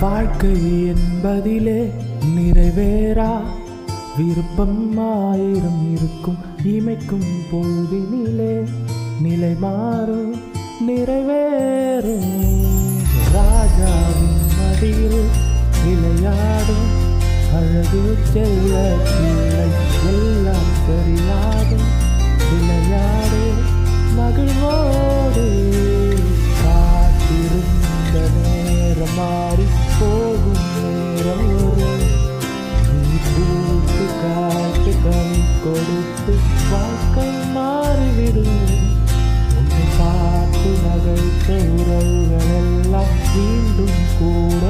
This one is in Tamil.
வாழ்க்கை என்பதிலே நிறைவேறா விருப்பம் ஆயிரம் இருக்கும். இமைக்கும் பொழுதினிலே நிலை மாறும் நிறைவேறும். ராஜாவின் மடியில் விளையாடும் அழகு செல்ல பிள்ளை எல்லாம் சரியாகும். விளையாடு மகிழ்வோடு. காத்திருந்த நேரம் மாறி போகும் நேரம் வரும். நீ பூத்து காத்து கனி கொடுத்து வாழ்க்கை மாறிவிடும். உன்னை பார்த்து நகைத்த உறவுகள் எல்லாம் மீண்டும் கூட